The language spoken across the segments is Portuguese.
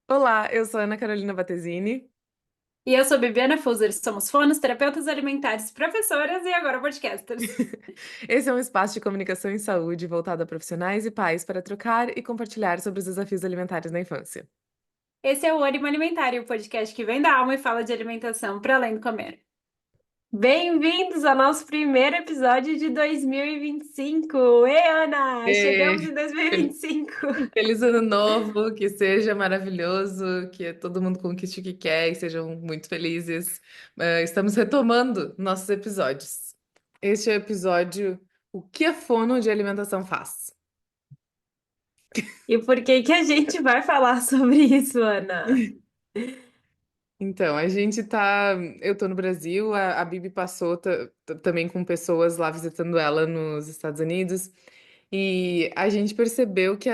Olá, eu sou a Ana Carolina Battesini. E eu sou Bibiana Fuser, somos fonos, terapeutas alimentares, professoras e agora podcasters. Esse é um espaço de comunicação em saúde voltado a profissionais e pais para trocar e compartilhar sobre os desafios alimentares na infância. Esse é o Ânimo Alimentário, o podcast que vem da alma e fala de alimentação para além do comer. Bem-vindos ao nosso primeiro episódio de 2025. Ei, Ana, chegamos E em 2025. feliz ano novo, que seja maravilhoso, que todo mundo conquiste o que quer e sejam muito felizes. Estamos retomando nossos episódios. Este é o episódio O que a fono de alimentação faz? E por que que a gente vai falar sobre isso, Ana? Então, a gente tá. Eu tô no Brasil, a Bibi passou também com pessoas lá visitando ela nos Estados Unidos, e a gente percebeu que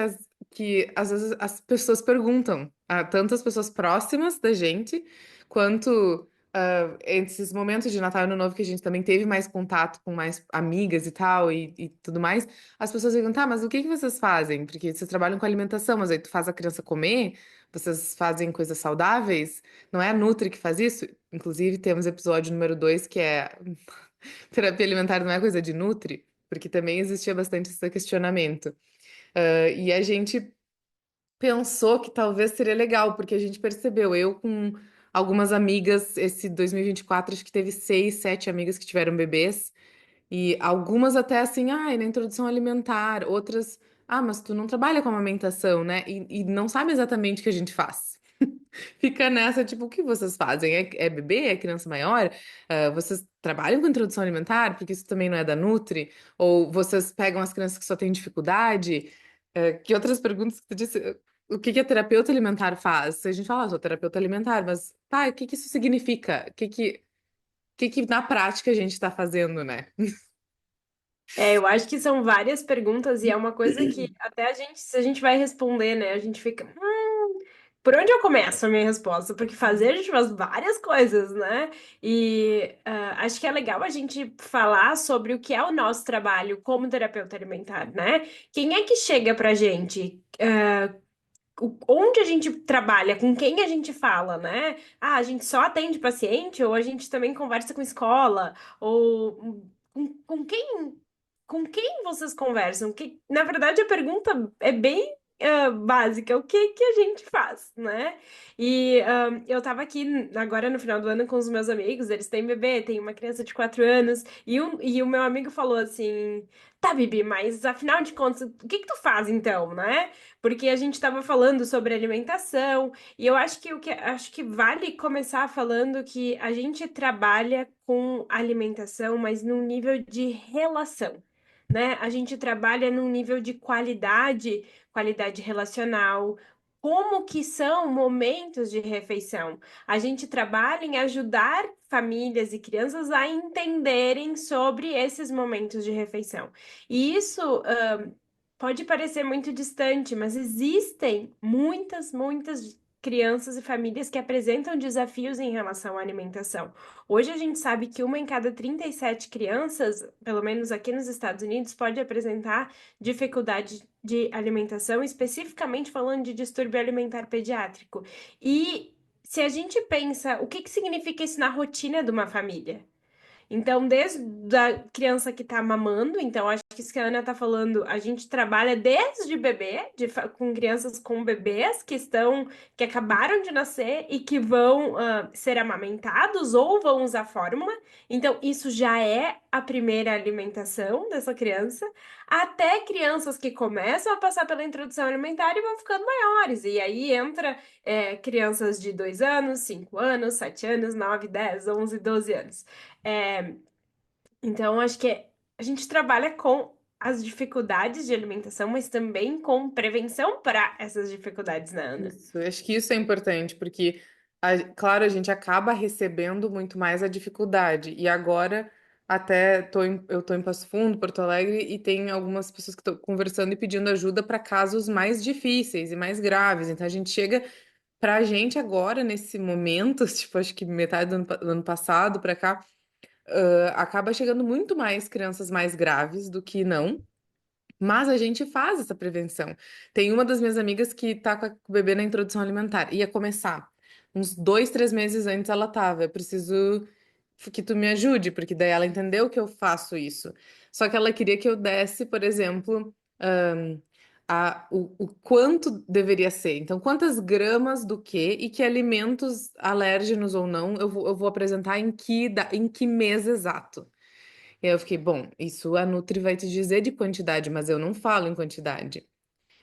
às vezes as pessoas perguntam, tanto as pessoas próximas da gente, quanto esses momentos de Natal e Ano Novo que a gente também teve mais contato com mais amigas e tal, e tudo mais, as pessoas perguntam, tá, mas o que que vocês fazem? Porque vocês trabalham com alimentação, mas aí tu faz a criança comer, vocês fazem coisas saudáveis? Não é a Nutri que faz isso? Inclusive, temos episódio número 2 que é terapia alimentar não é coisa de Nutri, porque também existia bastante esse questionamento. E a gente pensou que talvez seria legal, porque a gente percebeu, eu com algumas amigas, esse 2024, acho que teve 6, 7 amigas que tiveram bebês, e algumas até assim, na introdução alimentar, outras, mas tu não trabalha com amamentação, né? E não sabe exatamente o que a gente faz. Fica nessa, tipo, o que vocês fazem? É bebê? É criança maior? Vocês trabalham com introdução alimentar? Porque isso também não é da Nutri? Ou vocês pegam as crianças que só têm dificuldade? Que outras perguntas que tu disse? O que que a terapeuta alimentar faz? A gente fala, sou terapeuta alimentar, mas tá, o que que isso significa? O que que na prática a gente está fazendo, né? Eu acho que são várias perguntas e é uma coisa que até a gente, se a gente vai responder, né, a gente fica, por onde eu começo a minha resposta? Porque fazer a gente faz várias coisas, né? E acho que é legal a gente falar sobre o que é o nosso trabalho como terapeuta alimentar, né? Quem é que chega pra gente? Onde a gente trabalha, com quem a gente fala, né? Ah, a gente só atende paciente, ou a gente também conversa com escola, ou com quem, com quem vocês conversam? Que, na verdade, a pergunta é bem básica, o que que a gente faz, né? E eu tava aqui agora no final do ano com os meus amigos, eles têm bebê, tem uma criança de 4 anos, e o meu amigo falou assim, tá, Bibi, mas afinal de contas, o que que tu faz então, né? Porque a gente estava falando sobre alimentação, e eu acho que acho que vale começar falando que a gente trabalha com alimentação, mas num nível de relação, né? A gente trabalha num nível de qualidade, qualidade relacional. Como que são momentos de refeição? A gente trabalha em ajudar famílias e crianças a entenderem sobre esses momentos de refeição. E isso pode parecer muito distante, mas existem muitas crianças e famílias que apresentam desafios em relação à alimentação. Hoje a gente sabe que uma em cada 37 crianças, pelo menos aqui nos Estados Unidos, pode apresentar dificuldade de alimentação, especificamente falando de distúrbio alimentar pediátrico. E se a gente pensa, o que que significa isso na rotina de uma família? Então, desde a criança que tá mamando, então acho que isso que a Ana tá falando, a gente trabalha desde bebê, com crianças com bebês que acabaram de nascer e que vão ser amamentados ou vão usar fórmula. Então, isso já é a primeira alimentação dessa criança, até crianças que começam a passar pela introdução alimentar e vão ficando maiores. E aí entra crianças de 2 anos, 5 anos, 7 anos, 9, 10, 11, 12 anos. É, então, acho que a gente trabalha com as dificuldades de alimentação, mas também com prevenção para essas dificuldades, né, Ana? Isso, eu acho que isso é importante, porque, claro, a gente acaba recebendo muito mais a dificuldade. E agora, eu tô em Passo Fundo, Porto Alegre, e tem algumas pessoas que estão conversando e pedindo ajuda para casos mais difíceis e mais graves. Então, a gente chega pra gente agora, nesse momento, tipo, acho que metade do ano passado para cá, acaba chegando muito mais crianças mais graves do que não. Mas a gente faz essa prevenção. Tem uma das minhas amigas que tá com o bebê na introdução alimentar. Ia começar. Uns 2, 3 meses antes ela tava. Eu preciso que tu me ajude, porque daí ela entendeu que eu faço isso. Só que ela queria que eu desse, por exemplo, o quanto deveria ser. Então, quantas gramas do quê e que alimentos alérgenos ou não eu vou apresentar em que mês exato. E aí eu fiquei, bom, isso a Nutri vai te dizer de quantidade, mas eu não falo em quantidade.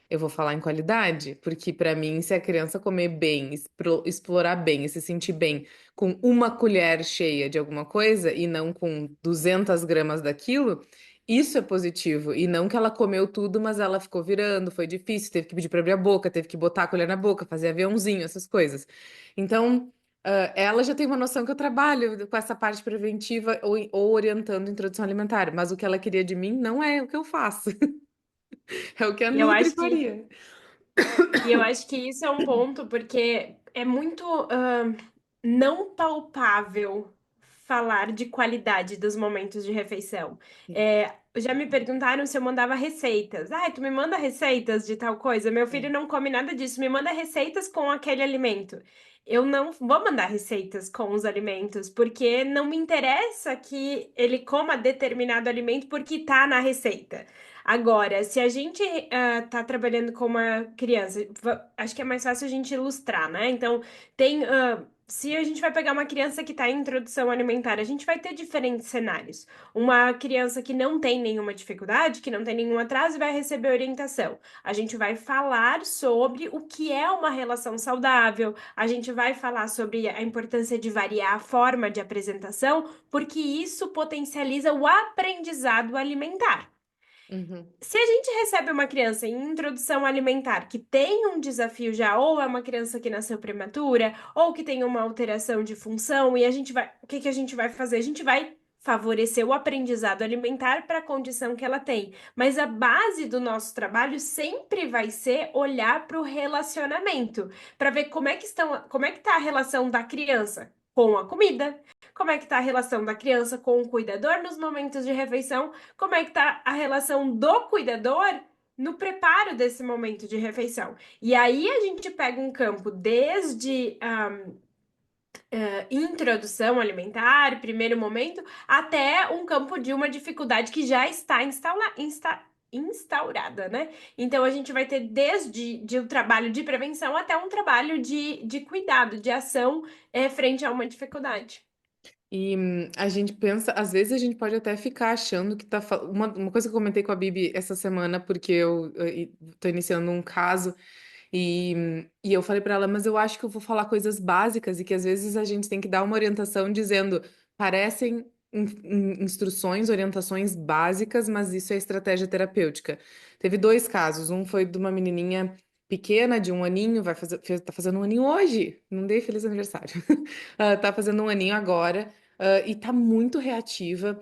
Eu vou falar em qualidade, porque para mim, se a criança comer bem, explorar bem e se sentir bem com uma colher cheia de alguma coisa e não com 200 gramas daquilo, isso é positivo. E não que ela comeu tudo, mas ela ficou virando, foi difícil, teve que pedir para abrir a boca, teve que botar a colher na boca, fazer aviãozinho, essas coisas. Então, ela já tem uma noção que eu trabalho com essa parte preventiva ou orientando introdução alimentar, mas o que ela queria de mim não é o que eu faço, é o que a E eu Nutri acho que faria. E eu acho que isso é um ponto, porque é muito não palpável falar de qualidade dos momentos de refeição. Já me perguntaram se eu mandava receitas. Ah, tu me manda receitas de tal coisa? Meu filho não come nada disso, me manda receitas com aquele alimento. Eu não vou mandar receitas com os alimentos, porque não me interessa que ele coma determinado alimento porque tá na receita. Agora, se a gente tá trabalhando com uma criança, acho que é mais fácil a gente ilustrar, né? Então, se a gente vai pegar uma criança que está em introdução alimentar, a gente vai ter diferentes cenários. Uma criança que não tem nenhuma dificuldade, que não tem nenhum atraso, vai receber orientação. A gente vai falar sobre o que é uma relação saudável, a gente vai falar sobre a importância de variar a forma de apresentação, porque isso potencializa o aprendizado alimentar. Uhum, Se a gente recebe uma criança em introdução alimentar que tem um desafio já, ou é uma criança que nasceu prematura, ou que tem uma alteração de função, e a gente vai, o que que a gente vai fazer? A gente vai favorecer o aprendizado alimentar para a condição que ela tem. Mas a base do nosso trabalho sempre vai ser olhar para o relacionamento, para ver como é que está a relação da criança com a comida, como é que está a relação da criança com o cuidador nos momentos de refeição, como é que tá a relação do cuidador no preparo desse momento de refeição. E aí a gente pega um campo desde introdução alimentar, primeiro momento, até um campo de uma dificuldade que já está instaurada, né? Então a gente vai ter desde o trabalho de prevenção até um trabalho de cuidado, de ação frente a uma dificuldade. E a gente pensa, às vezes a gente pode até ficar achando que tá. Uma coisa que eu comentei com a Bibi essa semana, porque eu tô iniciando um caso, e eu falei pra ela, mas eu acho que eu vou falar coisas básicas e que às vezes a gente tem que dar uma orientação dizendo, parecem instruções, orientações básicas, mas isso é estratégia terapêutica. Teve 2 casos, um foi de uma menininha pequena, de 1 aninho, tá fazendo 1 aninho hoje, não dei feliz aniversário. Tá fazendo 1 aninho agora. E tá muito reativa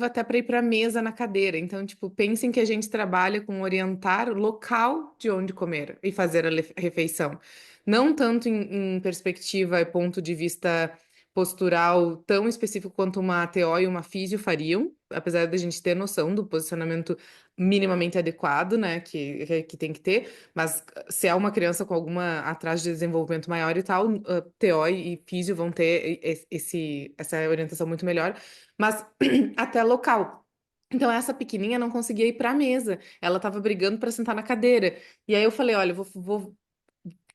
até para ir para a mesa na cadeira. Então, tipo, pensem que a gente trabalha com orientar o local de onde comer e fazer a refeição. Não tanto em perspectiva e ponto de vista postural tão específico quanto uma TO e uma físio fariam, apesar da gente ter noção do posicionamento minimamente adequado, né, que tem que ter, mas se é uma criança com alguma atraso de desenvolvimento maior e tal, TO e físio vão ter essa orientação muito melhor, mas até local. Então, essa pequenininha não conseguia ir para a mesa. Ela estava brigando para sentar na cadeira. E aí eu falei: olha,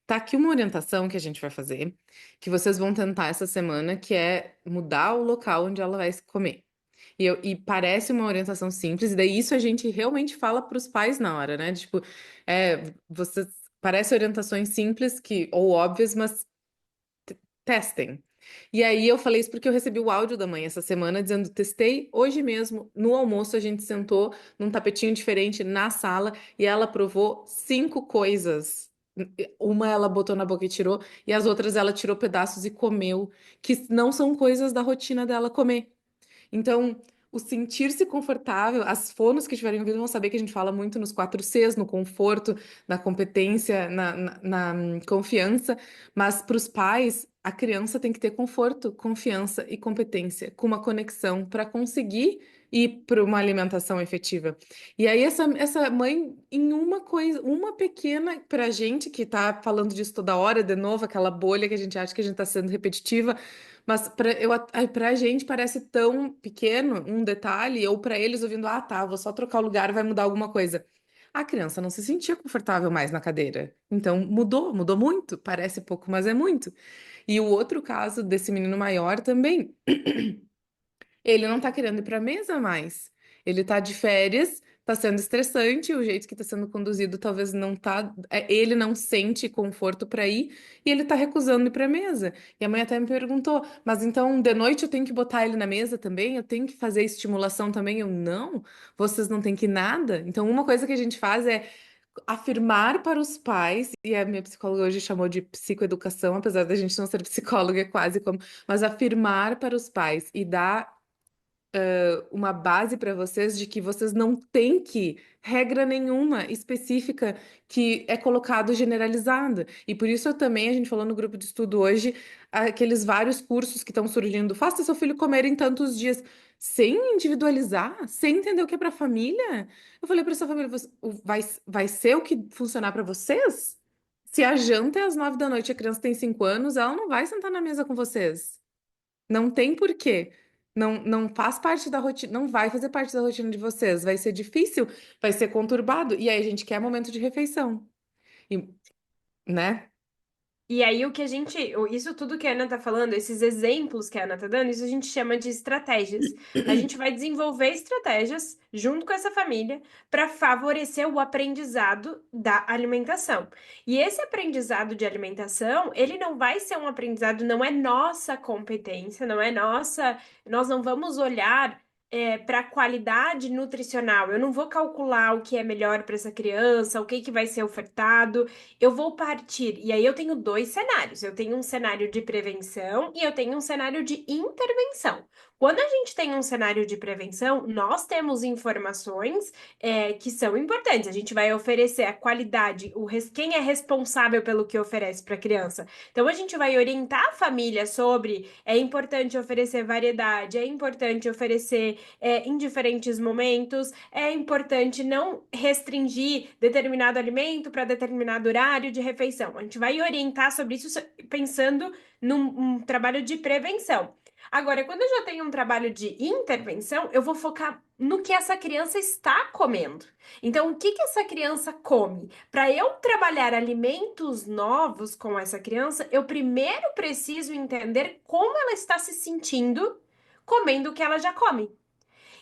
tá aqui uma orientação que a gente vai fazer, que vocês vão tentar essa semana, que é mudar o local onde ela vai comer. E parece uma orientação simples, e daí isso a gente realmente fala para os pais na hora, né? Tipo, vocês parece orientações simples ou óbvias, mas testem. E aí eu falei isso porque eu recebi o áudio da mãe essa semana dizendo: testei hoje mesmo, no almoço a gente sentou num tapetinho diferente na sala e ela provou 5 coisas. Uma ela botou na boca e tirou, e as outras ela tirou pedaços e comeu, que não são coisas da rotina dela comer. Então, o sentir-se confortável, as fonos que estiverem ouvindo vão saber que a gente fala muito nos 4 Cs, no conforto, na competência, na confiança, mas para os pais, A criança tem que ter conforto, confiança e competência, com uma conexão para conseguir ir para uma alimentação efetiva. E aí, essa mãe, em uma coisa, uma pequena, para gente que tá falando disso toda hora, de novo, aquela bolha que a gente acha que a gente está sendo repetitiva, mas para a gente parece tão pequeno um detalhe, ou para eles ouvindo, ah, tá, vou só trocar o lugar, vai mudar alguma coisa. A criança não se sentia confortável mais na cadeira. Então mudou muito. Parece pouco, mas é muito. E o outro caso desse menino maior também. Ele não tá querendo ir pra mesa mais. Ele tá de férias, tá sendo estressante, o jeito que tá sendo conduzido talvez não tá, ele não sente conforto pra ir e ele tá recusando ir pra mesa. E a mãe até me perguntou: "Mas então de noite eu tenho que botar ele na mesa também? Eu tenho que fazer estimulação também?" Eu não, vocês não têm que nada. Então uma coisa que a gente faz é afirmar para os pais, e a minha psicóloga hoje chamou de psicoeducação, apesar da gente não ser psicóloga, é quase como, mas afirmar para os pais e dar uma base para vocês de que vocês não têm que regra nenhuma específica que é colocado generalizada. E por isso eu também, a gente falou no grupo de estudo hoje, aqueles vários cursos que estão surgindo, faça seu filho comer em tantos dias, sem individualizar, sem entender o que é para a família. Eu falei para essa família, vai ser o que funcionar para vocês? Se a janta é às 9 da noite, a criança tem 5 anos, ela não vai sentar na mesa com vocês. Não tem porquê. Não faz parte da rotina, não vai fazer parte da rotina de vocês. Vai ser difícil, vai ser conturbado. E aí a gente quer momento de refeição. E, né? E aí, o que a gente. Isso tudo que a Ana tá falando, esses exemplos que a Ana tá dando, isso a gente chama de estratégias. A gente vai desenvolver estratégias junto com essa família para favorecer o aprendizado da alimentação. E esse aprendizado de alimentação, ele não vai ser um aprendizado, não é nossa competência, não é nossa. Nós não vamos olhar. Para qualidade nutricional, eu não vou calcular o que é melhor para essa criança, o que que vai ser ofertado, eu vou partir, e aí eu tenho dois cenários. Eu tenho um cenário de prevenção e eu tenho um cenário de intervenção. Quando a gente tem um cenário de prevenção, nós temos informações que são importantes. A gente vai oferecer a qualidade, quem é responsável pelo que oferece para a criança. Então a gente vai orientar a família sobre é importante oferecer variedade, é importante oferecer em diferentes momentos, é importante não restringir determinado alimento para determinado horário de refeição. A gente vai orientar sobre isso pensando num um trabalho de prevenção. Agora, quando eu já tenho um trabalho de intervenção, eu vou focar no que essa criança está comendo. Então, o que que essa criança come? Para eu trabalhar alimentos novos com essa criança, eu primeiro preciso entender como ela está se sentindo comendo o que ela já come.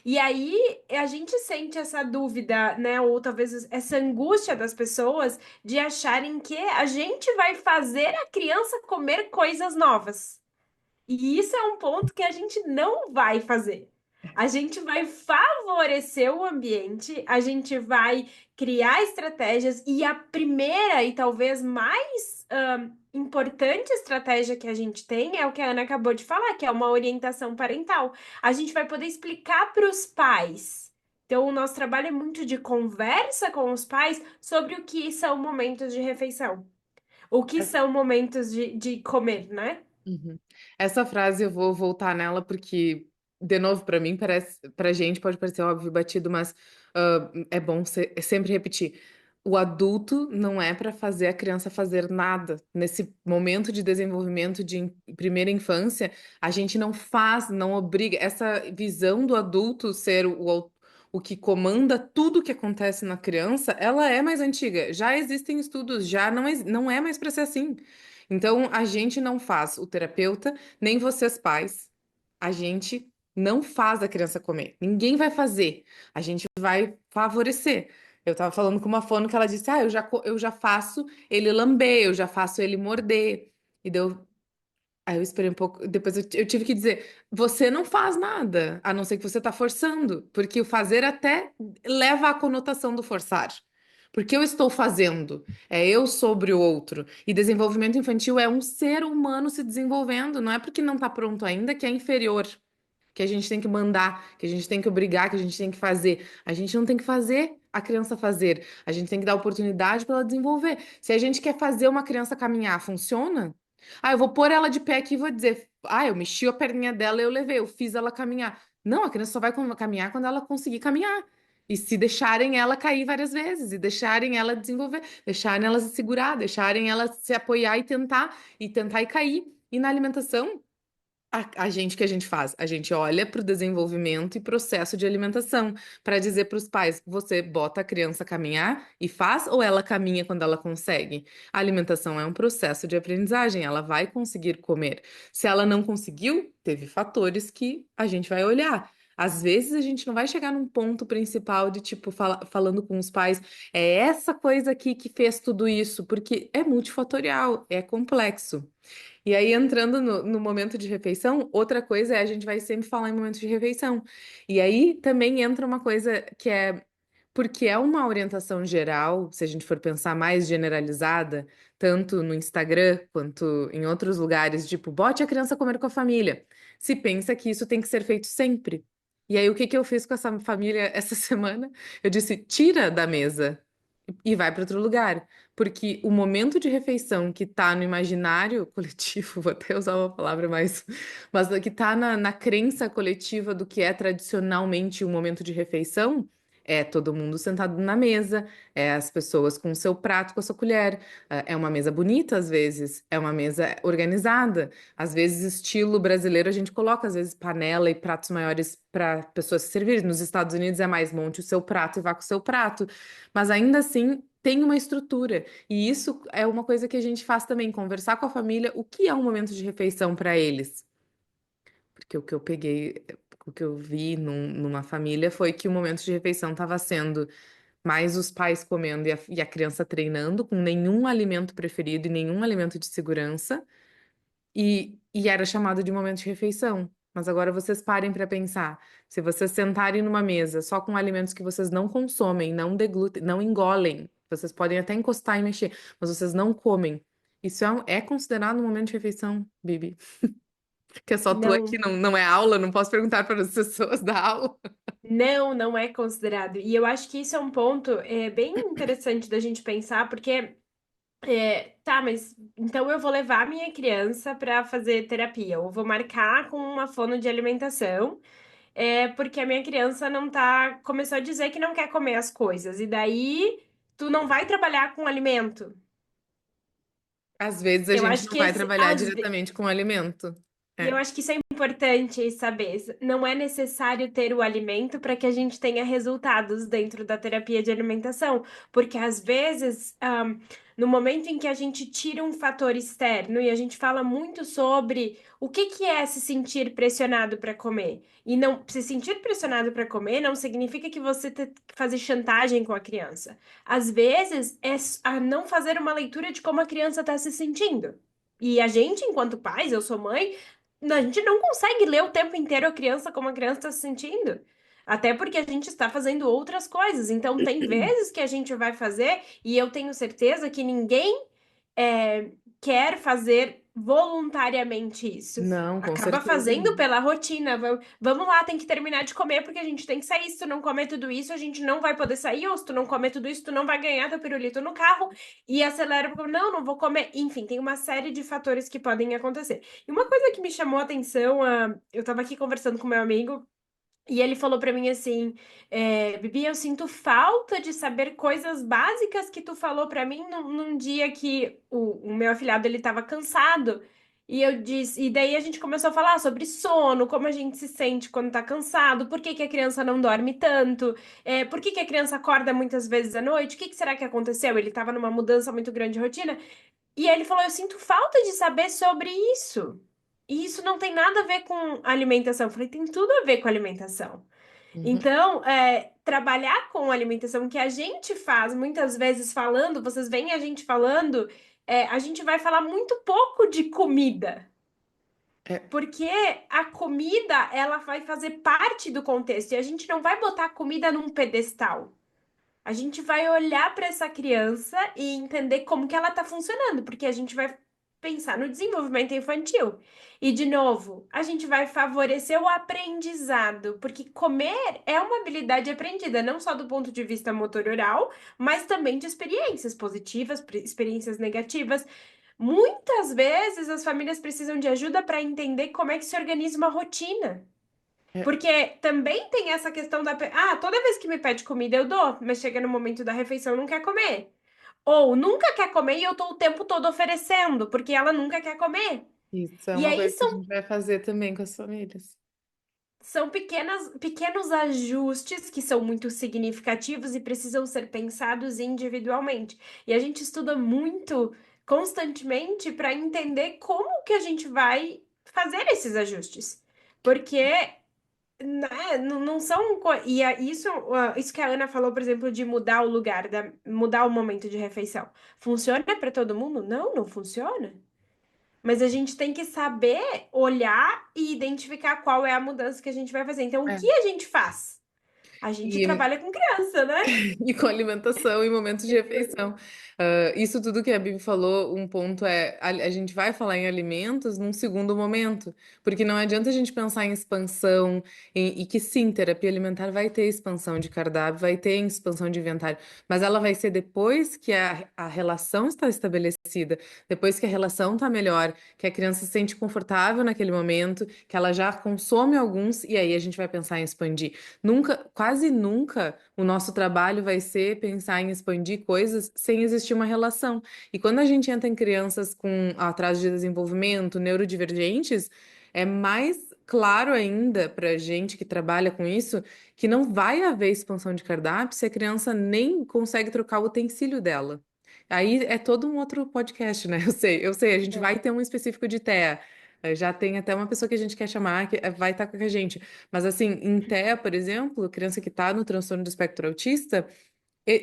E aí a gente sente essa dúvida, né? Ou talvez essa angústia das pessoas de acharem que a gente vai fazer a criança comer coisas novas. E isso é um ponto que a gente não vai fazer. A gente vai favorecer o ambiente, a gente vai criar estratégias, e a primeira e talvez mais importante estratégia que a gente tem é o que a Ana acabou de falar, que é uma orientação parental. A gente vai poder explicar para os pais. Então, o nosso trabalho é muito de conversa com os pais sobre o que são momentos de refeição, o que são momentos de comer, né? Uhum. Essa frase eu vou voltar nela porque, de novo, para mim parece, pra gente pode parecer óbvio, batido, mas é bom sempre repetir. O adulto não é para fazer a criança fazer nada. Nesse momento de desenvolvimento de primeira infância, a gente não faz, não obriga. Essa visão do adulto ser o que comanda tudo que acontece na criança, ela é mais antiga. Já existem estudos, já não é mais para ser assim. Então, a gente não faz, o terapeuta, nem vocês pais, a gente não faz a criança comer. Ninguém vai fazer. A gente vai favorecer. Eu estava falando com uma fono que ela disse: Ah, eu já faço ele lamber, eu já faço ele morder. E deu. Aí eu esperei um pouco, depois eu tive que dizer: Você não faz nada, a não ser que você está forçando, porque o fazer até leva à conotação do forçar. Porque eu estou fazendo, é eu sobre o outro. E desenvolvimento infantil é um ser humano se desenvolvendo, não é porque não está pronto ainda que é inferior, que a gente tem que mandar, que a gente tem que obrigar, que a gente tem que fazer. A gente não tem que fazer a criança fazer, a gente tem que dar oportunidade para ela desenvolver. Se a gente quer fazer uma criança caminhar, funciona? Ah, eu vou pôr ela de pé aqui e vou dizer, ah, eu mexi a perninha dela, eu levei, eu fiz ela caminhar. Não, a criança só vai caminhar quando ela conseguir caminhar. E se deixarem ela cair várias vezes, e deixarem ela desenvolver, deixarem ela se segurar, deixarem ela se apoiar e tentar e cair. E na alimentação, a gente, o que a gente faz? A gente olha para o desenvolvimento e processo de alimentação para dizer para os pais: você bota a criança a caminhar e faz, ou ela caminha quando ela consegue? A alimentação é um processo de aprendizagem, ela vai conseguir comer. Se ela não conseguiu, teve fatores que a gente vai olhar. Às vezes a gente não vai chegar num ponto principal de tipo falando com os pais, é essa coisa aqui que fez tudo isso, porque é multifatorial, é complexo. E aí, entrando no momento de refeição, outra coisa é a gente vai sempre falar em momento de refeição. E aí também entra uma coisa que é porque é uma orientação geral, se a gente for pensar mais generalizada, tanto no Instagram quanto em outros lugares, tipo, bote a criança a comer com a família. Se pensa que isso tem que ser feito sempre. E aí, o que que eu fiz com essa família essa semana? Eu disse, tira da mesa e vai para outro lugar. Porque o momento de refeição que está no imaginário coletivo, vou até usar uma palavra mais, mas que está na crença coletiva do que é tradicionalmente o momento de refeição, é todo mundo sentado na mesa, é as pessoas com o seu prato, com a sua colher. É uma mesa bonita, às vezes, é uma mesa organizada. Às vezes, estilo brasileiro, a gente coloca, às vezes, panela e pratos maiores para pessoas se servirem. Nos Estados Unidos é mais monte o seu prato e vá com o seu prato. Mas ainda assim tem uma estrutura. E isso é uma coisa que a gente faz também, conversar com a família o que é um momento de refeição para eles. Porque o que eu peguei, o que eu vi numa família foi que o momento de refeição estava sendo mais os pais comendo e a criança treinando, com nenhum alimento preferido e nenhum alimento de segurança. E era chamado de momento de refeição. Mas agora vocês parem para pensar. Se vocês sentarem numa mesa só com alimentos que vocês não consomem, não deglutem, não engolem, vocês podem até encostar e mexer, mas vocês não comem. Isso é considerado um momento de refeição, Bibi? Que é só tu aqui, Não, não é aula, não posso perguntar para as pessoas da aula. não é considerado. E eu acho que isso é um ponto bem interessante da gente pensar, porque tá, mas então eu vou levar a minha criança para fazer terapia, ou vou marcar com uma fono de alimentação, porque a minha criança não tá, começou a dizer que não quer comer as coisas, e daí tu não vai trabalhar com alimento. Às vezes a Eu gente acho não que vai esse, trabalhar diretamente com alimento. E eu É. acho que isso é importante saber. Não é necessário ter o alimento para que a gente tenha resultados dentro da terapia de alimentação, porque às vezes, no momento em que a gente tira um fator externo e a gente fala muito sobre o que que é se sentir pressionado para comer, e não se sentir pressionado para comer não significa que você tem que fazer chantagem com a criança. Às vezes é a não fazer uma leitura de como a criança está se sentindo. E a gente, enquanto pais, eu sou mãe, a gente não consegue ler o tempo inteiro a criança como a criança está se sentindo. Até porque a gente está fazendo outras coisas. Então, tem vezes que a gente vai fazer, e eu tenho certeza que ninguém quer fazer voluntariamente isso. Não, com Acaba certeza fazendo não. pela rotina. Vamos lá, tem que terminar de comer porque a gente tem que sair. Se tu não comer tudo isso, a gente não vai poder sair. Ou se tu não comer tudo isso, tu não vai ganhar teu pirulito no carro e acelera. Não, não vou comer. Enfim, tem uma série de fatores que podem acontecer. E uma coisa que me chamou a atenção, eu tava aqui conversando com meu amigo. E ele falou pra mim assim, Bibi, eu sinto falta de saber coisas básicas que tu falou pra mim num dia que o meu afilhado ele tava cansado. E eu disse, e daí a gente começou a falar sobre sono, como a gente se sente quando tá cansado, por que que a criança não dorme tanto, por que que a criança acorda muitas vezes à noite, o que que será que aconteceu? Ele tava numa mudança muito grande de rotina. E aí ele falou: Eu sinto falta de saber sobre isso. E isso não tem nada a ver com alimentação. Eu falei: Tem tudo a ver com alimentação. Uhum. Então, trabalhar com alimentação que a gente faz muitas vezes falando, vocês veem a gente falando, a gente vai falar muito pouco de comida. É, Porque a comida, ela vai fazer parte do contexto e a gente não vai botar a comida num pedestal. A gente vai olhar para essa criança e entender como que ela está funcionando, porque a gente vai pensar no desenvolvimento infantil. E, de novo, a gente vai favorecer o aprendizado, porque comer é uma habilidade aprendida, não só do ponto de vista motor oral, mas também de experiências positivas, experiências negativas. Muitas vezes as famílias precisam de ajuda para entender como é que se organiza uma rotina. É, Porque também tem essa questão toda vez que me pede comida eu dou, mas chega no momento da refeição não quer comer. Ou nunca quer comer e eu tô o tempo todo oferecendo, porque ela nunca quer comer. isso é E uma aí coisa que a gente vai fazer também com as famílias. são pequenos ajustes que são muito significativos e precisam ser pensados individualmente. E a gente estuda muito constantemente para entender como que a gente vai fazer esses ajustes. Porque, né, não são. Isso que a Ana falou, por exemplo, de mudar o lugar, mudar o momento de refeição. Funciona para todo mundo? Não, não funciona. Mas a gente tem que saber olhar e identificar qual é a mudança que a gente vai fazer. Então, o É. que a gente faz? A gente E trabalha com criança, né? e com alimentação e momentos de refeição. Isso tudo que a Bibi falou, um ponto é, a gente vai falar em alimentos num segundo momento, porque não adianta a gente pensar em expansão, e que sim, terapia alimentar vai ter expansão de cardápio, vai ter expansão de inventário, mas ela vai ser depois que a relação está estabelecida, depois que a relação está melhor, que a criança se sente confortável naquele momento, que ela já consome alguns, e aí a gente vai pensar em expandir. Nunca, quase nunca, o nosso trabalho vai ser pensar em expandir coisas sem existir uma relação. E quando a gente entra em crianças com atraso de desenvolvimento, neurodivergentes, é mais claro ainda para a gente que trabalha com isso que não vai haver expansão de cardápio se a criança nem consegue trocar o utensílio dela. Aí é todo um outro podcast, né? Eu sei, a gente vai ter um específico de TEA. Já tem até uma pessoa que a gente quer chamar que vai estar com a gente. Mas assim, em TEA, por exemplo, criança que está no transtorno do espectro autista,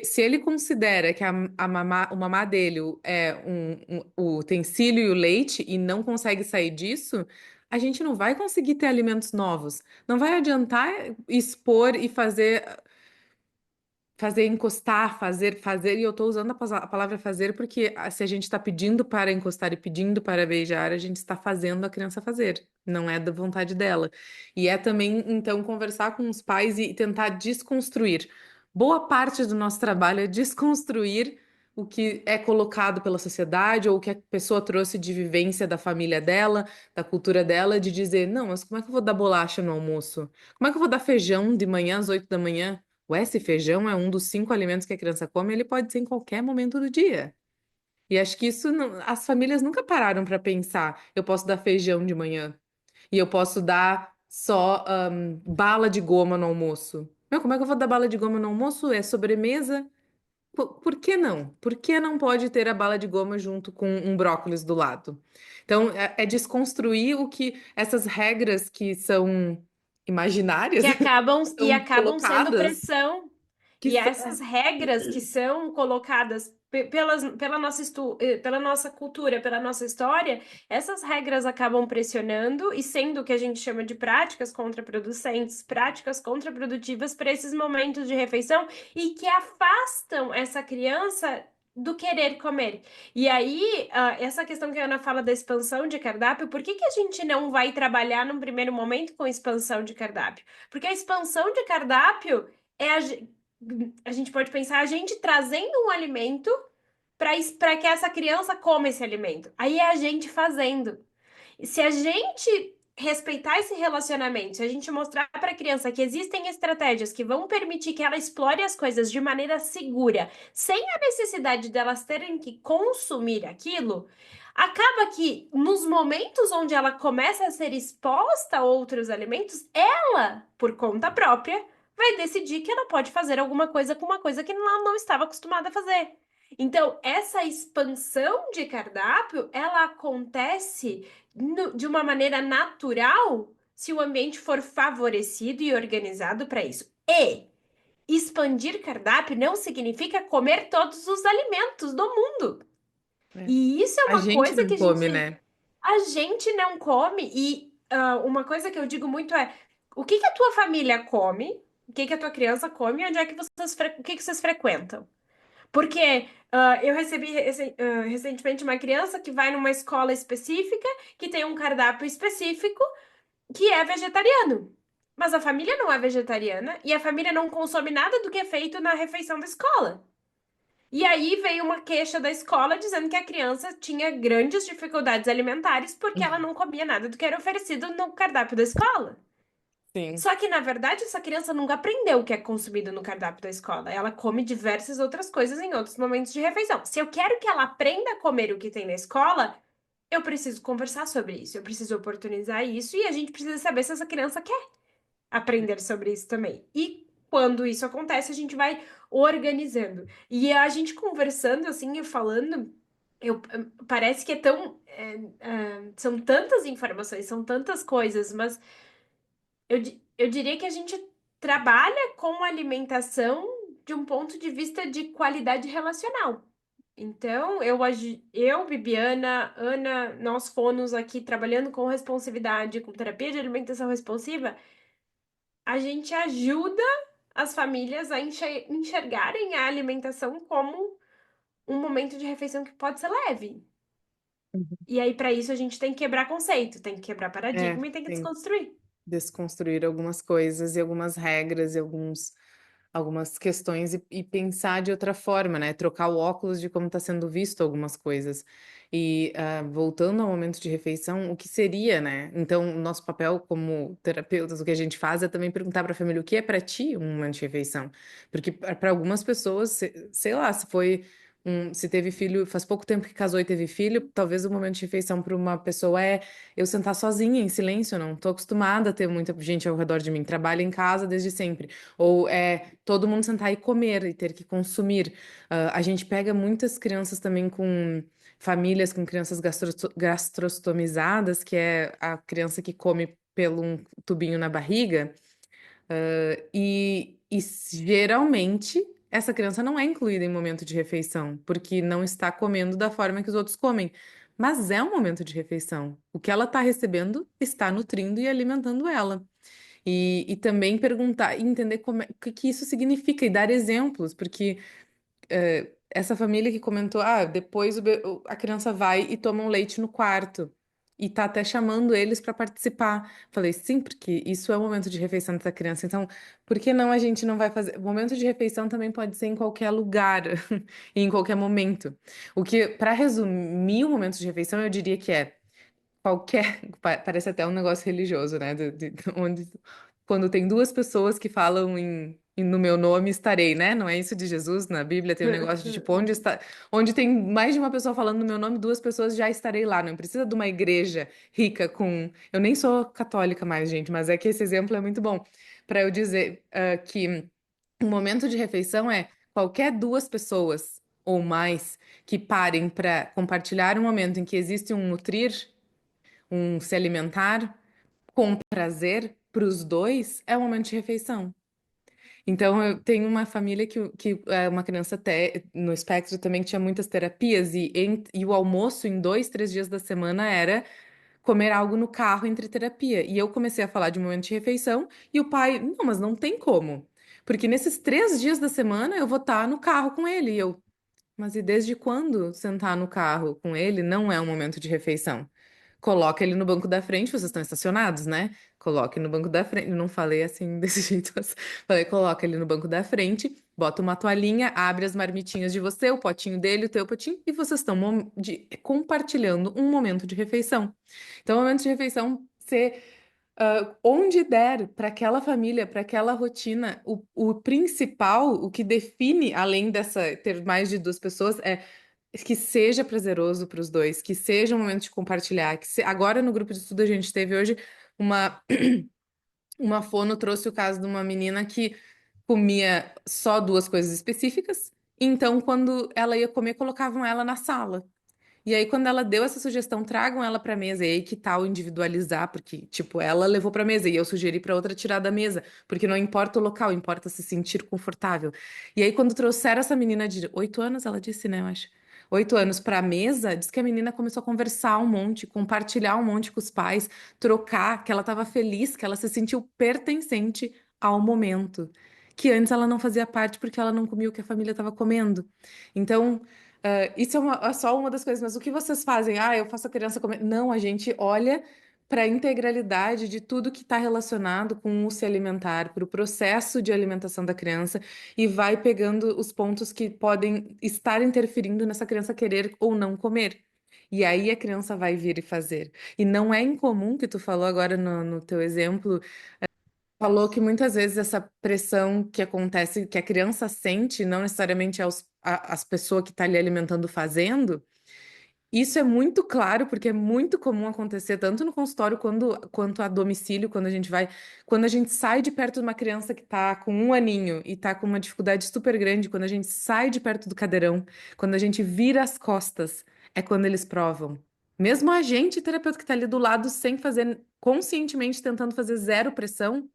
se ele considera que o mamar dele é o utensílio e o leite e não consegue sair disso, a gente não vai conseguir ter alimentos novos. Não vai adiantar expor e fazer encostar, fazer, e eu estou usando a palavra fazer porque se a gente está pedindo para encostar e pedindo para beijar, a gente está fazendo a criança fazer, não é da vontade dela. E é também, então, conversar com os pais e tentar desconstruir. Boa parte do nosso trabalho é desconstruir o que é colocado pela sociedade ou o que a pessoa trouxe de vivência da família dela, da cultura dela, de dizer, não, mas como é que eu vou dar bolacha no almoço? Como é que eu vou dar feijão de manhã às 8 da manhã? Ué, esse feijão é um dos 5 alimentos que a criança come, ele pode ser em qualquer momento do dia. E acho que isso as famílias nunca pararam para pensar. Eu posso dar feijão de manhã e eu posso dar só bala de goma no almoço. Meu, como é que eu vou dar bala de goma no almoço? É sobremesa? Por que não? Por que não pode ter a bala de goma junto com um brócolis do lado? Então, é desconstruir o que essas regras que são imaginárias, são Acabam sendo colocadas pressão. que E são. essas regras que são colocadas pela nossa cultura, pela nossa história, essas regras acabam pressionando e sendo o que a gente chama de práticas contraproducentes, práticas contraprodutivas para esses momentos de refeição e que afastam essa criança do querer comer. E aí, essa questão que a Ana fala da expansão de cardápio, por que que a gente não vai trabalhar num primeiro momento com expansão de cardápio? Porque a expansão de cardápio é a gente pode pensar a gente trazendo um alimento para que essa criança coma esse alimento. Aí é a gente fazendo. E se a gente respeitar esse relacionamento, se a gente mostrar para a criança que existem estratégias que vão permitir que ela explore as coisas de maneira segura, sem a necessidade delas terem que consumir aquilo, acaba que nos momentos onde ela começa a ser exposta a outros alimentos, ela, por conta própria, vai decidir que ela pode fazer alguma coisa com uma coisa que ela não estava acostumada a fazer. Então, essa expansão de cardápio, ela acontece de uma maneira natural se o ambiente for favorecido e organizado para isso. E expandir cardápio não significa comer todos os alimentos do mundo. É. E isso é A uma gente coisa não que come, né? a gente não come. E uma coisa que eu digo muito é: o que que a tua família come? O que que a tua criança come? E onde é que o que que vocês frequentam? Porque eu recebi recentemente uma criança que vai numa escola específica, que tem um cardápio específico, que é vegetariano. Mas a família não é vegetariana e a família não consome nada do que é feito na refeição da escola. E aí veio uma queixa da escola dizendo que a criança tinha grandes dificuldades alimentares porque ela não comia nada do que era oferecido no cardápio da escola. Sim. Só que, na verdade, essa criança nunca aprendeu o que é consumido no cardápio da escola. Ela come diversas outras coisas em outros momentos de refeição. Se eu quero que ela aprenda a comer o que tem na escola, eu preciso conversar sobre isso, eu preciso oportunizar isso e a gente precisa saber se essa criança quer aprender sobre isso também. E quando isso acontece, a gente vai organizando. E a gente conversando assim e falando, parece que é tão. São tantas informações, são tantas coisas, mas eu diria que a gente trabalha com alimentação de um ponto de vista de qualidade relacional. Então, eu, Bibiana, Ana, nós fomos aqui trabalhando com responsividade, com terapia de alimentação responsiva, a gente ajuda as famílias a enxergarem a alimentação como um momento de refeição que pode ser leve. E aí, para isso, a gente tem que quebrar conceito, tem que quebrar É, paradigma e tem que tem desconstruir. desconstruir algumas coisas e algumas regras e algumas questões e pensar de outra forma, né? Trocar o óculos de como está sendo visto algumas coisas. E voltando ao momento de refeição, o que seria, né? Então, o nosso papel como terapeutas, o que a gente faz é também perguntar para a família o que é para ti um momento de refeição. Porque para algumas pessoas, sei lá, se foi. Se teve filho, faz pouco tempo que casou e teve filho, talvez o momento de refeição para uma pessoa é eu sentar sozinha, em silêncio, eu não tô acostumada a ter muita gente ao redor de mim, trabalho em casa desde sempre. Ou é todo mundo sentar e comer e ter que consumir. A gente pega muitas crianças também com famílias com crianças gastrostomizadas, que é a criança que come pelo um tubinho na barriga, e geralmente essa criança não é incluída em momento de refeição, porque não está comendo da forma que os outros comem. Mas é um momento de refeição. O que ela está recebendo está nutrindo e alimentando ela. E também perguntar e entender o que isso significa e dar exemplos, porque essa família que comentou, depois a criança vai e toma um leite no quarto. E tá até chamando eles para participar. Falei, sim, porque isso é o momento de refeição dessa criança. Então, por que não a gente não vai fazer? O momento de refeição também pode ser em qualquer lugar e em qualquer momento. O que, para resumir o momento de refeição, eu diria que é qualquer. Parece até um negócio religioso, né? Onde, quando tem duas pessoas que falam no meu nome estarei, né? Não é isso de Jesus? Na Bíblia tem um negócio de tipo, onde tem mais de uma pessoa falando no meu nome, duas pessoas já estarei lá. Não precisa de uma igreja rica com. Eu nem sou católica mais, gente, mas é que esse exemplo é muito bom para eu dizer que um momento de refeição é qualquer duas pessoas ou mais que parem para compartilhar um momento em que existe um nutrir, um se alimentar com prazer para os dois, é um momento de refeição. Então, eu tenho uma família que é uma criança no espectro também que tinha muitas terapias, e o almoço em 2, 3 dias da semana era comer algo no carro entre terapia. E eu comecei a falar de momento de refeição, e o pai, não, mas não tem como. Porque nesses 3 dias da semana eu vou estar no carro com ele. E eu, mas e desde quando sentar no carro com ele não é um momento de refeição? Coloca ele no banco da frente, vocês estão estacionados, né? Coloque no banco da frente. Não falei assim desse jeito, mas falei, coloca ele no banco da frente, bota uma toalhinha, abre as marmitinhas de você, o potinho dele, o teu potinho, e vocês estão compartilhando um momento de refeição. Então, o momento de refeição ser onde der para aquela família, para aquela rotina, o principal, o que define, além dessa ter mais de duas pessoas, é que seja prazeroso para os dois, que seja um momento de compartilhar. Agora no grupo de estudo a gente teve hoje uma uma fono trouxe o caso de uma menina que comia só duas coisas específicas. Então, quando ela ia comer, colocavam ela na sala. E aí, quando ela deu essa sugestão, tragam ela pra mesa. E aí, que tal individualizar? Porque, tipo, ela levou pra mesa e eu sugeri pra outra tirar da mesa. Porque não importa o local, importa se sentir confortável. E aí, quando trouxeram essa menina de 8 anos, ela disse, né, eu acho. 8 anos pra mesa, diz que a menina começou a conversar um monte, compartilhar um monte com os pais, trocar, que ela estava feliz, que ela se sentiu pertencente ao momento. Que antes ela não fazia parte porque ela não comia o que a família estava comendo. Então, isso é só uma das coisas, mas o que vocês fazem? Eu faço a criança comer. Não, a gente olha para a integralidade de tudo que está relacionado com o se alimentar, para o processo de alimentação da criança, e vai pegando os pontos que podem estar interferindo nessa criança querer ou não comer. E aí a criança vai vir e fazer. E não é incomum que tu falou agora no teu exemplo, falou que muitas vezes essa pressão que acontece, que a criança sente, não necessariamente é as pessoas que estão ali alimentando fazendo. Isso é muito claro, porque é muito comum acontecer tanto no consultório quanto a domicílio, quando a gente sai de perto de uma criança que está com 1 aninho e está com uma dificuldade super grande, quando a gente sai de perto do cadeirão, quando a gente vira as costas, é quando eles provam. Mesmo a gente, terapeuta que está ali do lado, sem fazer, conscientemente tentando fazer zero pressão,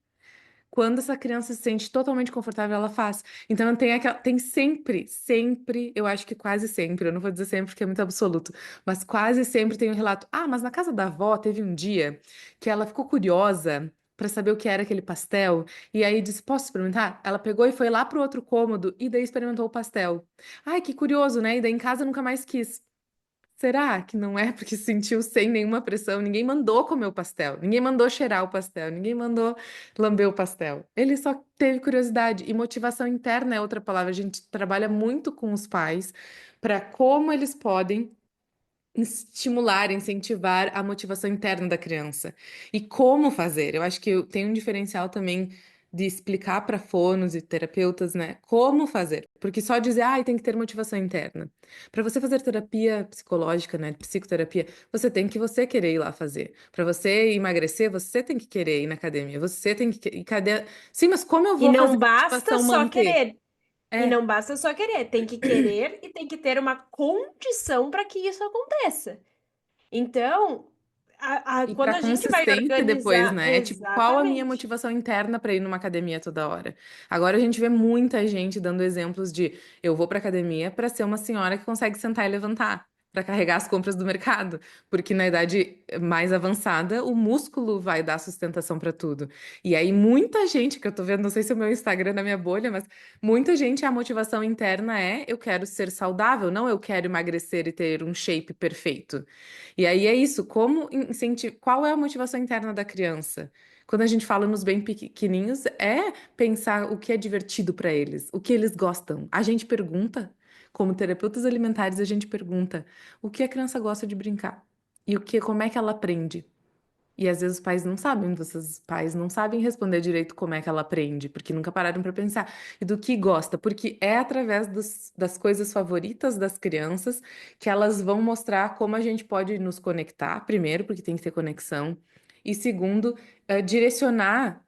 quando essa criança se sente totalmente confortável, ela faz. Então tem sempre, sempre, eu acho que quase sempre, eu não vou dizer sempre porque é muito absoluto, mas quase sempre tem um relato. Ah, mas na casa da avó teve um dia que ela ficou curiosa para saber o que era aquele pastel e aí disse: "Posso experimentar?" Ela pegou e foi lá pro outro cômodo e daí experimentou o pastel. Ai, que curioso, né? E daí em casa nunca mais quis. Será que não é porque se sentiu sem nenhuma pressão? Ninguém mandou comer o pastel, ninguém mandou cheirar o pastel, ninguém mandou lamber o pastel. Ele só teve curiosidade. E motivação interna é outra palavra. A gente trabalha muito com os pais para como eles podem estimular, incentivar a motivação interna da criança. E como fazer? Eu acho que tem um diferencial também de explicar para fonos e terapeutas, né, como fazer. Porque só dizer, ah, tem que ter motivação interna. Para você fazer terapia psicológica, né, psicoterapia, você querer ir lá fazer. Para você emagrecer, você tem que querer ir na academia. Você tem que e cadê? Sim, mas como eu E vou fazer não a basta motivação só manter? querer. E É, não basta só querer, tem que querer e tem que ter uma condição para que isso aconteça. Então, e quando para a gente vai consistência depois, organizar, né? É tipo, qual a minha exatamente. motivação interna para ir numa academia toda hora? Agora a gente vê muita gente dando exemplos de eu vou para academia para ser uma senhora que consegue sentar e levantar, para carregar as compras do mercado, porque na idade mais avançada o músculo vai dar sustentação para tudo. E aí muita gente que eu tô vendo, não sei se é o meu Instagram na minha bolha, mas muita gente a motivação interna é eu quero ser saudável, não eu quero emagrecer e ter um shape perfeito. E aí é isso, como incentivar, qual é a motivação interna da criança? Quando a gente fala nos bem pequenininhos, é pensar o que é divertido para eles, o que eles gostam. A gente pergunta, como terapeutas alimentares, a gente pergunta o que a criança gosta de brincar e como é que ela aprende. E às vezes os pais não sabem, vocês pais não sabem responder direito como é que ela aprende, porque nunca pararam para pensar. E do que gosta, porque é através das coisas favoritas das crianças que elas vão mostrar como a gente pode nos conectar, primeiro, porque tem que ter conexão, e segundo, direcionar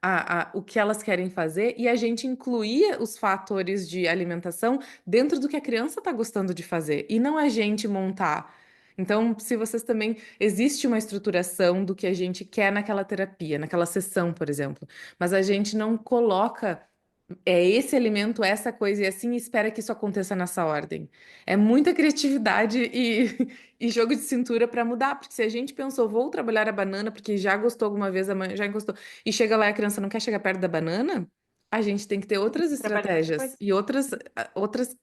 o que elas querem fazer e a gente incluir os fatores de alimentação dentro do que a criança está gostando de fazer, e não a gente montar. Então, se vocês também existe uma estruturação do que a gente quer naquela terapia, naquela sessão, por exemplo, mas a gente não coloca esse alimento, essa coisa e assim espera que isso aconteça nessa ordem. É muita criatividade e jogo de cintura para mudar, porque se a gente pensou, vou trabalhar a banana porque já gostou alguma vez, a mãe já encostou, e chega lá e a criança não quer chegar perto da banana, a gente tem que ter outras Trabalhar outra estratégias coisa. e outras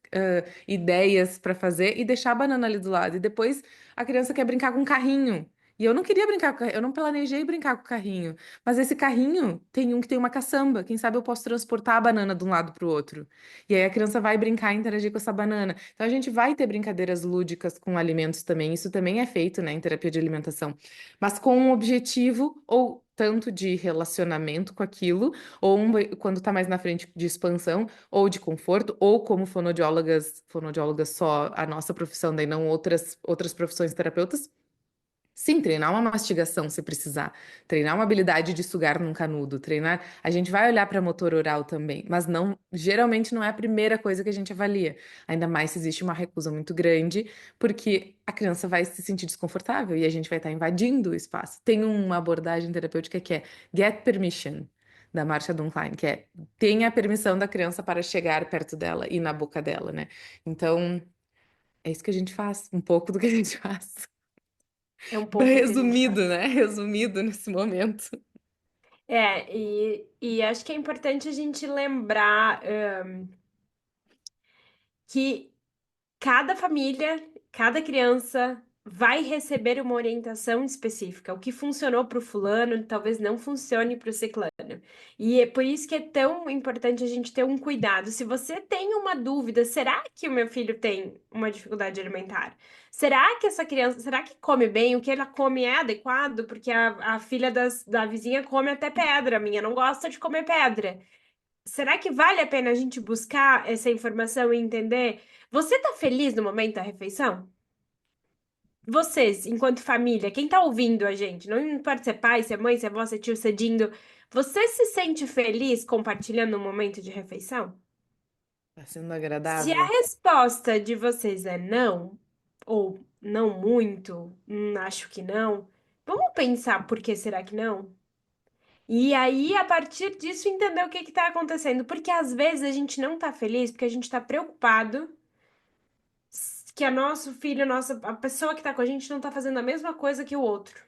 ideias para fazer e deixar a banana ali do lado. E depois a criança quer brincar com um carrinho. E eu não queria brincar com o carrinho, eu não planejei brincar com o carrinho. Mas esse carrinho tem um que tem uma caçamba. Quem sabe eu posso transportar a banana de um lado para o outro. E aí a criança vai brincar e interagir com essa banana. Então a gente vai ter brincadeiras lúdicas com alimentos também. Isso também é feito, né, em terapia de alimentação. Mas com um objetivo ou tanto de relacionamento com aquilo, ou quando está mais na frente de expansão, ou de conforto, ou como fonoaudiólogas só a nossa profissão, daí não outras profissões terapeutas. Sim, treinar uma mastigação se precisar, treinar uma habilidade de sugar num canudo, treinar. A gente vai olhar para motor oral também, mas não, geralmente não é a primeira coisa que a gente avalia. Ainda mais se existe uma recusa muito grande, porque a criança vai se sentir desconfortável e a gente vai estar invadindo o espaço. Tem uma abordagem terapêutica que é Get Permission, da Marsha Dunklein, que é tenha a permissão da criança para chegar perto dela e na boca dela, né? Então, é isso que a gente faz, um pouco do que a gente faz. É um pouco o que a gente Resumido, faz. né? Resumido nesse momento. E acho que é importante a gente lembrar, que cada família, cada criança vai receber uma orientação específica. O que funcionou para o fulano talvez não funcione para o ciclano. E é por isso que é tão importante a gente ter um cuidado. Se você tem uma dúvida, será que o meu filho tem uma dificuldade alimentar? Será que essa criança, será que come bem? O que ela come é adequado? Porque a filha da vizinha come até pedra, a minha não gosta de comer pedra. Será que vale a pena a gente buscar essa informação e entender? Você tá feliz no momento da refeição? Vocês, enquanto família, quem tá ouvindo a gente, não importa se é pai, se é mãe, se é avó, se é tio, se é dindo, você se sente feliz compartilhando um momento de refeição? Tá sendo Se a agradável? resposta de vocês é não, ou não muito, acho que não, vamos pensar por que será que não? E aí, a partir disso, entender o que que tá acontecendo. Porque às vezes a gente não tá feliz porque a gente tá preocupado que a nosso filho, a pessoa que tá com a gente não tá fazendo a mesma coisa que o outro.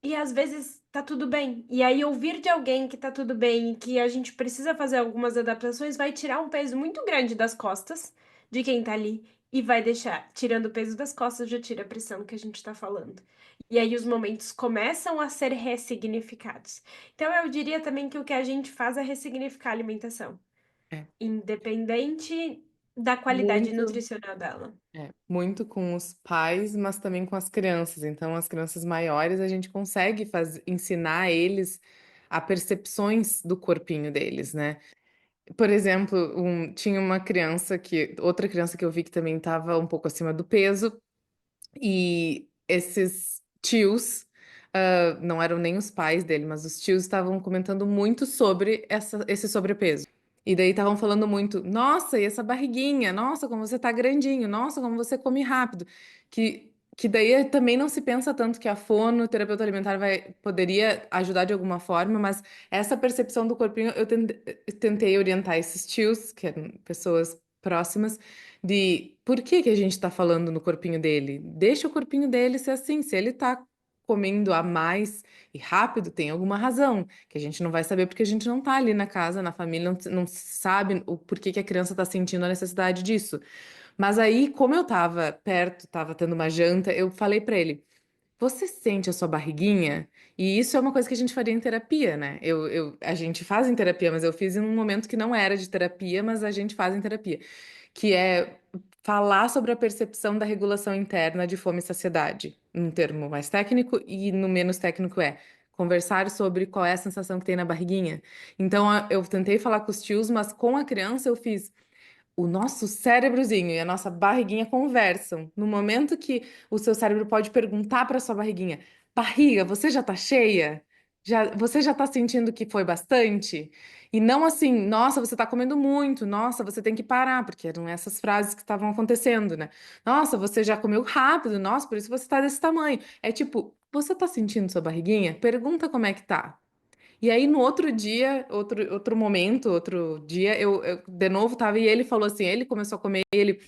E às vezes tá tudo bem. E aí ouvir de alguém que tá tudo bem e que a gente precisa fazer algumas adaptações vai tirar um peso muito grande das costas de quem tá ali e vai deixar, tirando o peso das costas, já tira a pressão que a gente tá falando. E aí os momentos começam a ser ressignificados. Então eu diria também que o que a gente faz é ressignificar a alimentação, É. independente da qualidade Muito. nutricional dela. É, muito com os pais, mas também com as crianças. Então, as crianças maiores, a gente consegue ensinar eles a percepções do corpinho deles, né? Por exemplo, tinha uma criança outra criança que eu vi que também estava um pouco acima do peso, e esses tios, não eram nem os pais dele, mas os tios estavam comentando muito sobre esse sobrepeso. E daí estavam falando muito, nossa, e essa barriguinha? Nossa, como você tá grandinho, nossa, como você come rápido. Que daí também não se pensa tanto que a fono, terapeuta alimentar, poderia ajudar de alguma forma, mas essa percepção do corpinho, eu tentei orientar esses tios, que eram pessoas próximas, de por que que a gente tá falando no corpinho dele. Deixa o corpinho dele ser assim, se ele tá comendo a mais e rápido, tem alguma razão que a gente não vai saber porque a gente não tá ali na casa, na família, não sabe o porquê que a criança tá sentindo a necessidade disso. Mas aí, como eu tava perto, tava tendo uma janta, eu falei pra ele: Você sente a sua barriguinha? E isso é uma coisa que a gente faria em terapia, né? A gente faz em terapia, mas eu fiz em um momento que não era de terapia, mas a gente faz em terapia, que é falar sobre a percepção da regulação interna de fome e saciedade, num termo mais técnico, e no menos técnico é conversar sobre qual é a sensação que tem na barriguinha. Então, eu tentei falar com os tios, mas com a criança eu fiz o nosso cérebrozinho e a nossa barriguinha conversam. No momento que o seu cérebro pode perguntar para sua barriguinha: Barriga, você já tá cheia? Você já tá sentindo que foi bastante? E não assim, nossa, você tá comendo muito, nossa, você tem que parar, porque eram essas frases que estavam acontecendo, né? Nossa, você já comeu rápido, nossa, por isso você tá desse tamanho. É tipo, você tá sentindo sua barriguinha? Pergunta como é que tá. E aí, no outro dia, outro momento, outro dia, eu de novo tava e ele falou assim: ele começou a comer, ele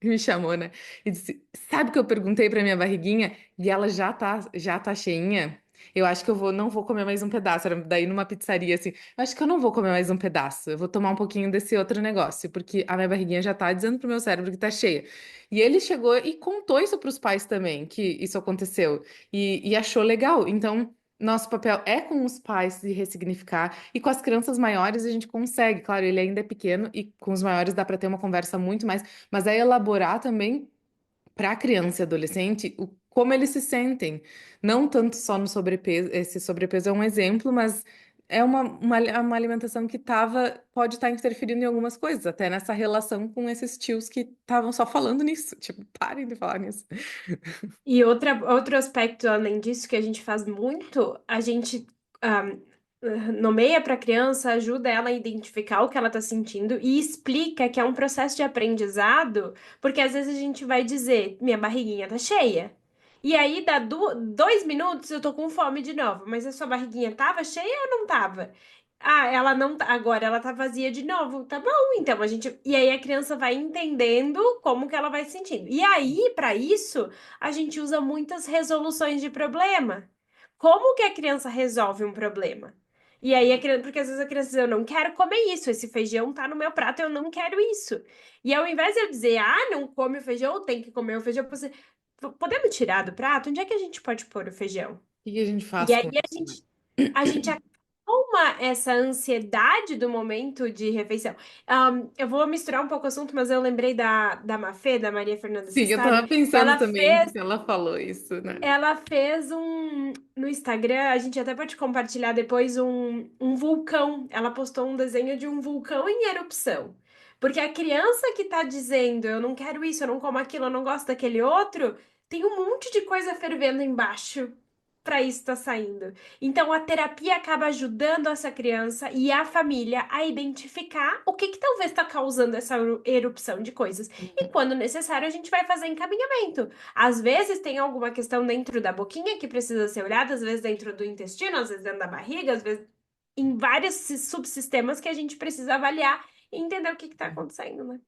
me chamou, né? E disse: Sabe o que eu perguntei pra minha barriguinha? E ela já tá cheinha. Eu acho que não vou comer mais um pedaço. Era daí numa pizzaria assim: Eu acho que eu não vou comer mais um pedaço. Eu vou tomar um pouquinho desse outro negócio, porque a minha barriguinha já tá dizendo pro meu cérebro que tá cheia. E ele chegou e contou isso pros pais também, que isso aconteceu. E achou legal. Então. Nosso papel é com os pais de ressignificar, e com as crianças maiores a gente consegue. Claro, ele ainda é pequeno, e com os maiores dá para ter uma conversa muito mais, mas é elaborar também para a criança e adolescente como eles se sentem. Não tanto só no sobrepeso, esse sobrepeso é um exemplo, mas é uma alimentação que pode estar interferindo em algumas coisas, até nessa relação com esses tios que estavam só falando nisso. Tipo, parem de falar nisso. E outro aspecto, além disso, que a gente faz muito, a gente nomeia para a criança, ajuda ela a identificar o que ela está sentindo e explica que é um processo de aprendizado, porque às vezes a gente vai dizer, minha barriguinha tá cheia. E aí dá 2 minutos eu tô com fome de novo, mas a sua barriguinha tava cheia ou não tava? Ah, ela não tá, agora ela tá vazia de novo. Tá bom, então a gente. E aí a criança vai entendendo como que ela vai se sentindo. E aí, para isso, a gente usa muitas resoluções de problema. Como que a criança resolve um problema? E aí a criança, porque às vezes a criança diz, eu não quero comer isso, esse feijão tá no meu prato, eu não quero isso. E ao invés de eu dizer, ah, não come o feijão, ou tem que comer o feijão, você, podemos tirar do prato? Onde é que a gente pode pôr o feijão? O que que a gente E faz aí com isso, né? a gente acalma essa ansiedade do momento de refeição. Eu vou misturar um pouco o assunto, mas eu lembrei da Mafê, da Maria Fernanda Sim, eu Sestag, tava que pensando também que ela falou isso, né? ela fez no Instagram, a gente até pode compartilhar depois um vulcão. Ela postou um desenho de um vulcão em erupção. Porque a criança que tá dizendo, eu não quero isso, eu não como aquilo, eu não gosto daquele outro, tem um monte de coisa fervendo embaixo para isso estar saindo. Então a terapia acaba ajudando essa criança e a família a identificar o que talvez está causando essa erupção de coisas. E quando necessário, a gente vai fazer encaminhamento. Às vezes tem alguma questão dentro da boquinha que precisa ser olhada, às vezes dentro do intestino, às vezes dentro da barriga, às vezes em vários subsistemas que a gente precisa avaliar e entender o que está acontecendo, né?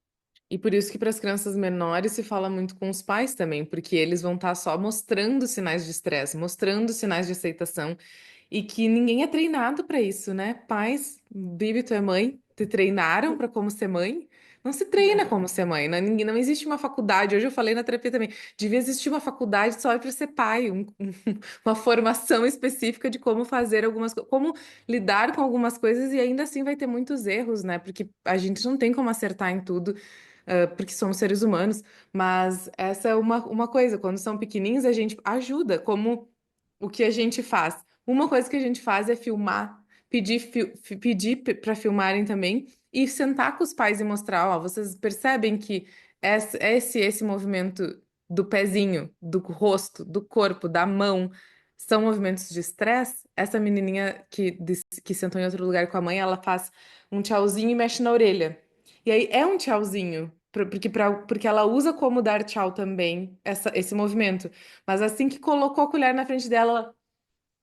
E por isso que para as crianças menores se fala muito com os pais também, porque eles vão estar só mostrando sinais de estresse, mostrando sinais de aceitação, e que ninguém é treinado para isso, né? Pais, Bibi, tu é mãe, te treinaram para como ser mãe? Não se treina Não. como ser mãe, não, não existe uma faculdade. Hoje eu falei na terapia também, devia existir uma faculdade só para ser pai, uma formação específica de como fazer algumas coisas, como lidar com algumas coisas e ainda assim vai ter muitos erros, né? Porque a gente não tem como acertar em tudo porque somos seres humanos, mas essa é uma coisa, quando são pequenininhos, a gente ajuda, como o que a gente faz. Uma coisa que a gente faz é filmar, pedir para filmarem também e sentar com os pais e mostrar, ó, vocês percebem que esse movimento do pezinho, do rosto, do corpo, da mão, são movimentos de estresse? Essa menininha que sentou em outro lugar com a mãe, ela faz um tchauzinho e mexe na orelha. E aí é um tchauzinho, porque ela usa como dar tchau também, esse movimento. Mas assim que colocou a colher na frente dela, ela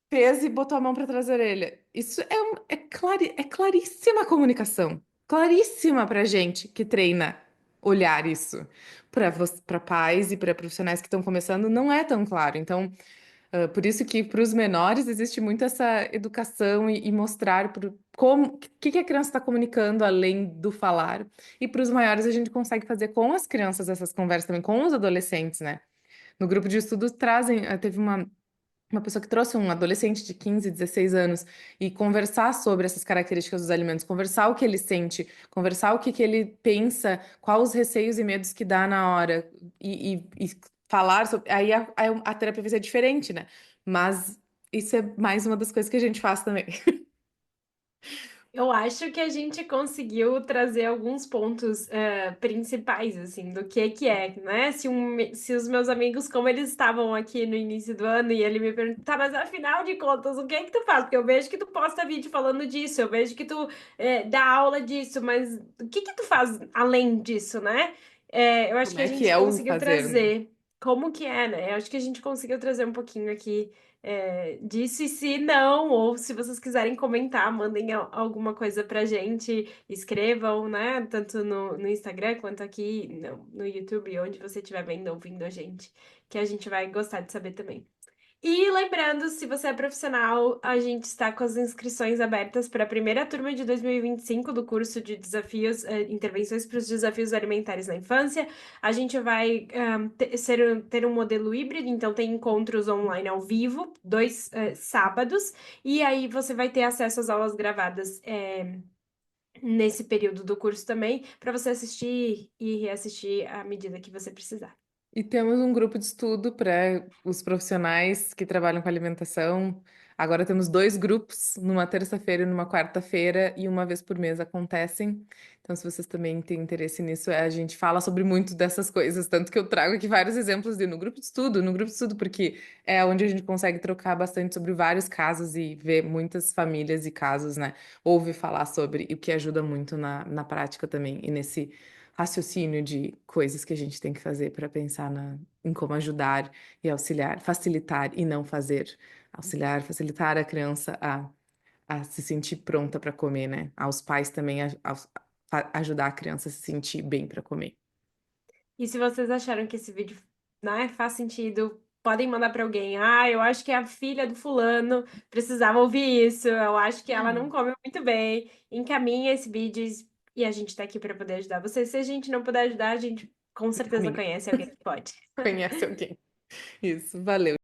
fez e botou a mão para trás da orelha. Isso é claríssima comunicação. Claríssima pra gente que treina olhar isso. Para pais e para profissionais que estão começando, não é tão claro. Então, por isso que para os menores existe muito essa educação e mostrar como o que a criança está comunicando além do falar. E para os maiores a gente consegue fazer com as crianças essas conversas também, com os adolescentes, né? No grupo de estudos trazem, teve uma pessoa que trouxe um adolescente de 15, 16 anos e conversar sobre essas características dos alimentos, conversar o que ele sente, conversar o que ele pensa, quais os receios e medos que dá na hora e falar sobre. Aí a terapia vai ser diferente, né? Mas isso é mais uma das coisas que a gente faz também. Eu acho que a gente conseguiu trazer alguns pontos principais, assim, do que é, né? Se os meus amigos, como eles estavam aqui no início do ano, e ele me perguntou, tá, mas afinal de contas, o que é que tu faz? Porque eu vejo que tu posta vídeo falando disso, eu vejo que tu dá aula disso, mas o que que tu faz além disso, né? Eu acho Como que a é que gente é o conseguiu fazer, né? trazer como que é, né? Eu acho que a gente conseguiu trazer um pouquinho aqui disse se não, ou se vocês quiserem comentar, mandem alguma coisa pra gente, escrevam, né? Tanto no Instagram quanto aqui no YouTube, onde você estiver vendo, ouvindo a gente, que a gente vai gostar de saber também. E lembrando, se você é profissional, a gente está com as inscrições abertas para a primeira turma de 2025 do curso de desafios, intervenções para os desafios alimentares na infância. A gente vai ter um modelo híbrido, então tem encontros online ao vivo, dois sábados, e aí você vai ter acesso às aulas gravadas nesse período do curso também, para você assistir e reassistir à medida que você precisar. E temos um grupo de estudo para os profissionais que trabalham com alimentação. Agora temos dois grupos, numa terça-feira e numa quarta-feira, e uma vez por mês acontecem. Então, se vocês também têm interesse nisso, a gente fala sobre muito dessas coisas, tanto que eu trago aqui vários exemplos no grupo de estudo, no grupo de estudo, porque é onde a gente consegue trocar bastante sobre vários casos e ver muitas famílias e casos, né? Ouve falar sobre, e o que ajuda muito na prática também, e nesse raciocínio de coisas que a gente tem que fazer para pensar em como ajudar e auxiliar, facilitar e não fazer. Auxiliar, facilitar a criança a se sentir pronta para comer, né? Aos pais também ajudar a criança a se sentir bem para comer. E se vocês acharam que esse vídeo, né, faz sentido, podem mandar para alguém. Ah, eu acho que a filha do fulano precisava ouvir isso. Eu acho que ela não come muito bem. Encaminha esse vídeo e a gente tá aqui para poder ajudar você. Se a gente não puder ajudar, a gente com certeza Caminho. conhece alguém que pode. Conhece alguém. Isso, valeu.